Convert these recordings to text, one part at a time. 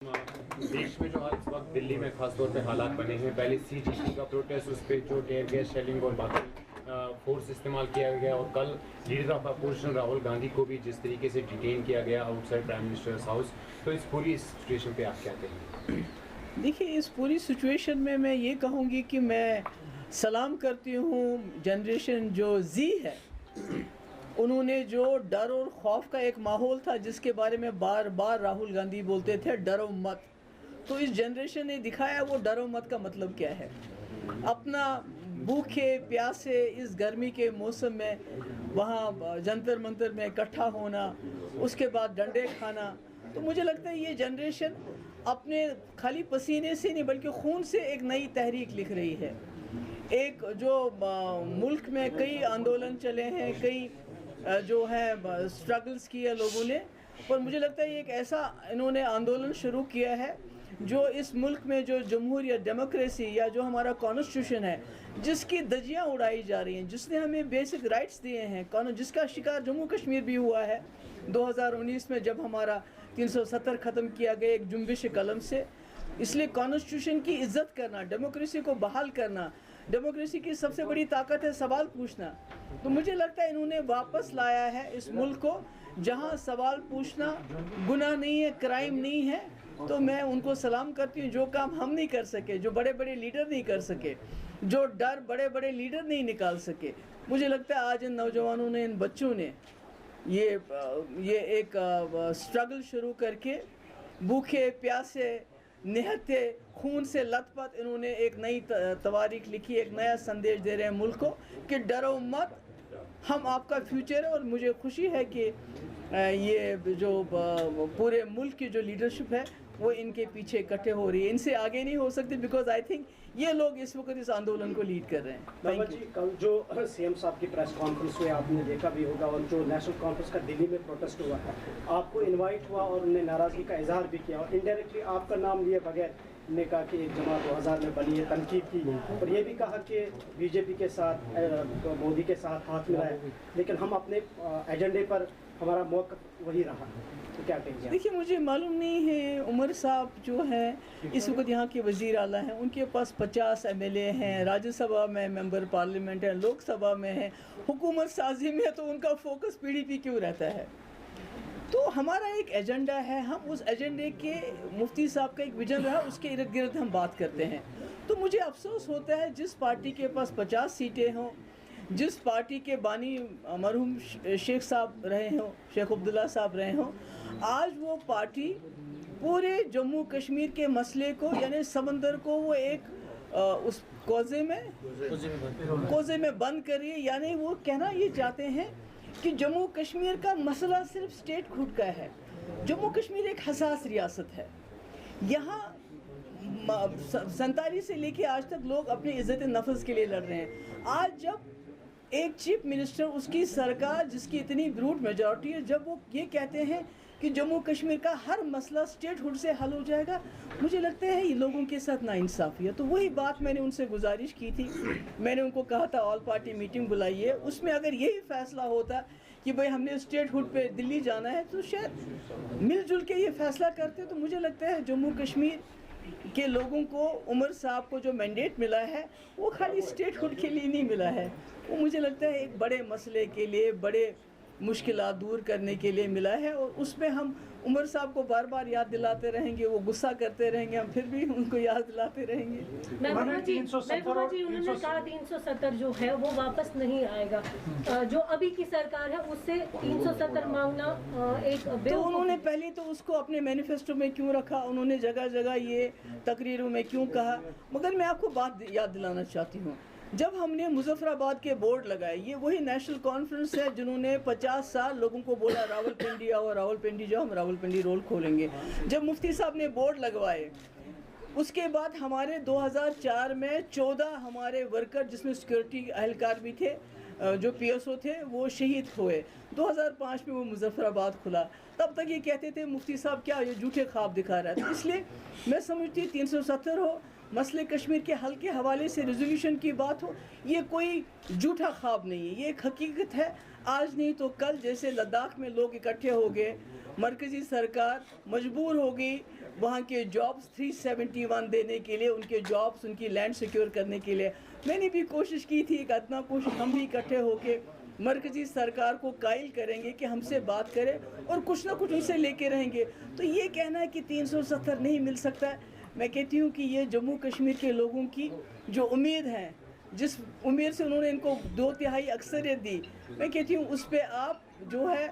देश में जो इस वक्त दिल्ली में खासतौर पे हालात बने हैं, पहले सीजेपी का प्रोटेस्ट, उस पर जो टेयर गैस शेलिंग और बाकी फोर्स इस्तेमाल किया गया, और कल leader of opposition Rahul Gandhi को भी जिस तरीके से डिटेन किया गया आउटसाइड प्राइम मिनिस्टर्स हाउस, तो इस पूरी सिचुएशन पे आप क्या कहेंगे? देखिए, इस पूरी सिचुएशन में मैं ये कहूँगी कि मैं सलाम करती हूँ जनरेशन जो जी है, उन्होंने जो डर और खौफ का एक माहौल था जिसके बारे में बार बार राहुल गांधी बोलते थे डरो मत, तो इस जनरेशन ने दिखाया वो डरो मत का मतलब क्या है। अपना भूखे प्यासे इस गर्मी के मौसम में वहाँ जंतर मंतर में इकट्ठा होना, उसके बाद डंडे खाना, तो मुझे लगता है ये जनरेशन अपने खाली पसीने से नहीं बल्कि खून से एक नई तहरीक लिख रही है। एक जो मुल्क में कई आंदोलन चले हैं, कई जो है स्ट्रगल्स किए लोगों ने, पर मुझे लगता है एक ऐसा इन्होंने आंदोलन शुरू किया है जो इस मुल्क में जो जमहूरियत, डेमोक्रेसी या जो हमारा कॉन्स्टिट्यूशन है जिसकी धज्जियाँ उड़ाई जा रही हैं, जिसने हमें बेसिक राइट्स दिए हैं, जिसका शिकार जम्मू कश्मीर भी हुआ है 2019 में जब हमारा 370 ख़त्म किया गया एक जुम्बिश कलम से। इसलिए कॉन्स्टिट्यूशन की इज्जत करना, डेमोक्रेसी को बहाल करना, डेमोक्रेसी की सबसे बड़ी ताकत है सवाल पूछना, तो मुझे लगता है इन्होंने वापस लाया है इस मुल्क को जहां सवाल पूछना गुनाह नहीं है, क्राइम नहीं है। तो मैं उनको सलाम करती हूँ। जो काम हम नहीं कर सके, जो बड़े बड़े लीडर नहीं कर सके, जो डर बड़े बड़े लीडर नहीं निकाल सके, मुझे लगता है आज इन नौजवानों ने, इन बच्चों ने ये एक स्ट्रगल शुरू करके भूखे प्यासे निहत्ते खून से लथपथ इन्होंने एक नई तवारीख लिखी, एक नया संदेश दे रहे हैं मुल्क को कि डरो मत, हम आपका फ्यूचर है। और मुझे खुशी है कि ये जो पूरे मुल्क की जो लीडरशिप है वो इनके पीछे इकट्ठे हो रही है। इनसे आगे नहीं हो सकती बिकॉज आई थिंक ये लोग इस वक्त इस आंदोलन को लीड कर रहे हैं। बाबा जी, कल जो सीएम साहब की प्रेस कॉन्फ्रेंस हुई आपने देखा भी होगा, और जो नेशनल कॉन्फ्रेंस का दिल्ली में प्रोटेस्ट हुआ था, आपको इनवाइट हुआ और उन्होंने नाराज़गी का इजहार भी किया और इनडायरेक्टली आपका नाम लिए बगैर ने कहा कि एक जमात 2000 में बनी है, तनकीद की, और ये भी कहा कि बीजेपी के साथ मोदी के साथ हाथ मिलाए, लेकिन हम अपने एजेंडे पर हमारा मौक़िफ़ वही रहा। तो क्या कहेंगे? देखिए, मुझे मालूम नहीं है, उमर साहब जो हैं इस वक्त यहाँ के वज़ीर आला हैं, उनके पास 50 MLA हैं, राज्यसभा में मेंबर पार्लियामेंट हैं, लोकसभा में हैं, हुकूमत साजी में है, तो उनका फोकस PDP क्यों रहता है? तो हमारा एक एजेंडा है, हम उस एजेंडे के, मुफ्ती साहब का एक विजन रहा, उसके इर्द गिर्द हम बात करते हैं। तो मुझे अफसोस होता है जिस पार्टी के पास 50 सीटें हों, जिस पार्टी के बानी मरहूम शेख साहब रहे हों, शेख अब्दुल्ला साहब रहे हों, आज वो पार्टी पूरे जम्मू कश्मीर के मसले को, यानी समंदर को वो एक उस कोज़े में बंद कर रही है। यानी वो कहना ये चाहते हैं कि जम्मू कश्मीर का मसला सिर्फ स्टेट खुद का है। जम्मू कश्मीर एक हसास रियासत है। यहाँ 47 से लेके आज तक लोग अपनी इज़्ज़त नफ्स के लिए लड़ रहे हैं। आज जब एक चीफ मिनिस्टर, उसकी सरकार जिसकी इतनी ब्रूट मेजॉरिटी है, जब वो ये कहते हैं कि जम्मू कश्मीर का हर मसला स्टेट हुड से हल हो जाएगा, मुझे लगता है ये लोगों के साथ नाइंसाफ़ी है। तो वही बात मैंने उनसे गुजारिश की थी, मैंने उनको कहा था ऑल पार्टी मीटिंग बुलाइए, उसमें अगर यही फैसला होता कि भाई हमने स्टेट हुड पे दिल्ली जाना है तो शायद मिलजुल के ये फैसला करते। तो मुझे लगता है जम्मू कश्मीर के लोगों को, उमर साहब को जो मैंडेट मिला है वो खाली स्टेट हुड के लिए नहीं मिला है, वो मुझे लगता है एक बड़े मसले के लिए, बड़े मुश्किलात दूर करने के लिए मिला है। और उसमें हम उमर साहब को बार बार याद दिलाते रहेंगे, वो गुस्सा करते रहेंगे, हम फिर भी उनको याद दिलाते रहेंगे। उन्होंने कहा 370 जो है वो वापस नहीं आएगा, जो अभी की सरकार है उससे 370 मांगना एक तो उन्होंने पहले तो उसको अपने मैनिफेस्टो में क्यों रखा, उन्होंने जगह जगह ये तकरीरों में क्यों कहा। मगर मैं आपको बात याद दिलाना चाहती हूँ, जब हमने मुजफ्फराबाद के बोर्ड लगाए, ये वही नेशनल कॉन्फ्रेंस है जिन्होंने 50 साल लोगों को बोला रावलपिंडी आओ, रावलपिंडी जाओ, हम रावलपिंडी रोड खोलेंगे। जब मुफ्ती साहब ने बोर्ड लगवाए, उसके बाद हमारे 2004 में 14 हमारे वर्कर, जिसमें सिक्योरिटी एहलकार भी थे, जो PSO थे, वो शहीद हुए। 2005 में वो मुजफ्फराबाद खुला। तब तक ये कहते थे मुफ्ती साहब क्या ये झूठे ख्वाब दिखा रहा है। तो इसलिए मैं समझती 370 हो, मसले कश्मीर के हल के हवाले से रेजोल्यूशन की बात हो, ये कोई झूठा ख्वाब नहीं है, ये एक हकीकत है। आज नहीं तो कल जैसे लद्दाख में लोग इकट्ठे हो गए, मरकज़ी सरकार मजबूर हो गई वहाँ के जॉब्स 371 देने के लिए, उनके जॉब्स, उनकी लैंड सिक्योर करने के लिए। मैंने भी कोशिश की थी, एक अदना कोशिश, हम भी इकट्ठे होके मरकज़ी सरकार को कायल करेंगे कि हमसे बात करें और कुछ ना कुछ उनसे लेके रहेंगे। तो ये कहना है कि 370 नहीं मिल सकता है, मैं कहती हूँ कि ये जम्मू कश्मीर के लोगों की जो उम्मीद है, जिस उम्मीद से उन्होंने इनको 2/3 अक्सरियत दी, मैं कहती हूँ उस पर आप जो है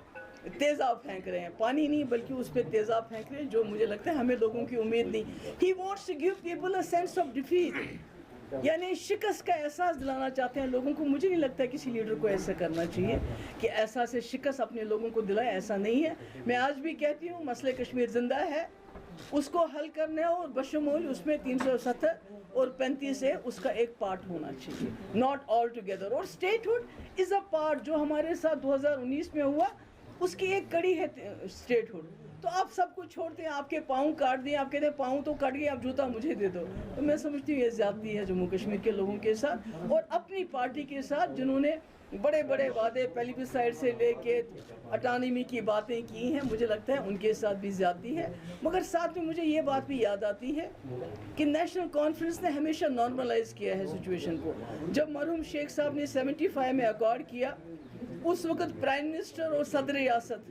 तेज़ाब फेंक रहे हैं, पानी नहीं बल्कि उस पर तेज़ाब फेंक रहे हैं, जो मुझे लगता है हमें लोगों की उम्मीद नहीं। He wants to give people a sense of defeat, यानी शिकस्त का एहसास दिलाना चाहते हैं लोगों को। मुझे नहीं लगता किसी लीडर को ऐसा करना चाहिए कि एहसास शिकस्त अपने लोगों को दिलाए, ऐसा नहीं है। मैं आज भी कहती हूँ मसले कश्मीर जिंदा है, उसको हल करने और बशमूल उसमें 370 और 35 है, उसका एक पार्ट होना चाहिए, नॉट ऑल टुगेदर। और स्टेटहुड इज़ अ पार्ट, जो हमारे साथ 2019 में हुआ उसकी एक कड़ी है स्टेटहुड। तो आप सब कुछ छोड़ते हैं, आपके पाँव काट दिए, आप कहते हैं पाँव तो कट गए, आप जूता मुझे दे दो। तो मैं समझती हूँ ये ज़्यादती है जम्मू कश्मीर के लोगों के साथ और अपनी पार्टी के साथ, जिन्होंने बड़े बड़े वादे प्लेबिसाइड से लेके अटानमी की बातें की हैं, मुझे लगता है उनके साथ भी ज़्यादती है। मगर साथ में मुझे ये बात भी याद आती है कि नेशनल कॉन्फ्रेंस ने हमेशा नॉर्मलाइज किया है सिचुएशन को। जब मरहूम शेख साहब ने 75 में अकॉर्ड किया, उस वक्त प्राइम मिनिस्टर और सदर रियासत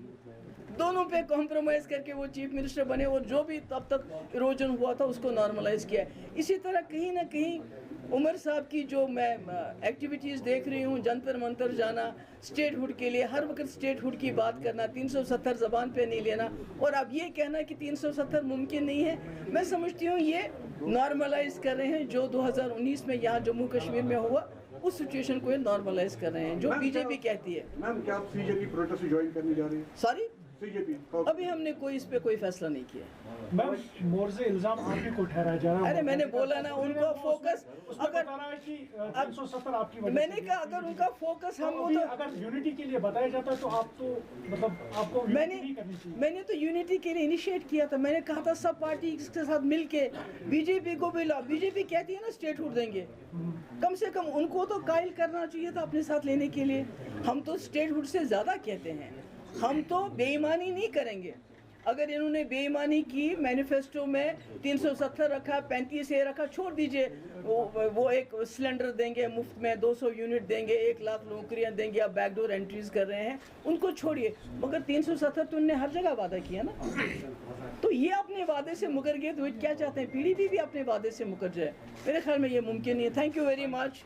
दोनों पे कॉम्प्रोमाइज़ करके वो चीफ मिनिस्टर बने और जो भी तब तक इरोजन हुआ था उसको नॉर्मलाइज किया। इसी तरह कहीं ना कहीं उमर साहब की जो मैं एक्टिविटीज़ देख रही हूँ, जंतर मंतर जाना, स्टेटहुड के लिए हर वक्त स्टेटहुड की बात करना, 370 ज़बान पे नहीं लेना, और अब ये कहना कि 370 मुमकिन नहीं है, मैं समझती हूँ ये नॉर्मलाइज कर रहे हैं। जो 2019 में यहाँ जम्मू कश्मीर में हुआ उस सिचुएशन को ये नॉर्मलाइज कर रहे हैं, जो बीजेपी कहती है। मैम, क्या आप सीजेपी प्रोटेस्ट में ज्वाइन करने जा रही हैं? सॉरी, सीजेपी अभी हमने इस पे कोई फैसला नहीं किया। मैम, मोर्चे इल्जाम आप ही को ठहराया जा रहा है। अरे मैंने बोला ना, उनका फोकस अगर 370 आपकी वजह मैंने कहा अगर उनका फोकस हम वो तो अगर यूनिटी के लिए बताया जाता है तो आप तो मतलब आपको मैंने तो यूनिटी के लिए इनिशिएट किया था। मैंने कहा था सब पार्टी के साथ मिलके बीजेपी को भी ला। बीजेपी कहती है ना स्टेटहुड देंगे, कम से कम उनको तो कायल करना चाहिए था अपने साथ लेने के लिए। हम तो स्टेटहुड से ज़्यादा कहते हैं, हम तो बेईमानी नहीं करेंगे। अगर इन्होंने बेईमानी की, मैनिफेस्टो में 370 रखा, 35 ये रखा, छोड़ दीजिए। वो एक सिलेंडर देंगे मुफ्त में, 200 यूनिट देंगे, 1 लाख नौकरियां देंगे, आप बैकडोर एंट्रीज कर रहे हैं, उनको छोड़िए। मगर 370 तो उन्होंने हर जगह वादा किया ना, तो ये अपने वादे से मुकर गए। तो क्या चाहते हैं पीडीपी भी अपने वादे से मुकर जाए? मेरे ख्याल में ये मुमकिन नहीं है। Thank you very much.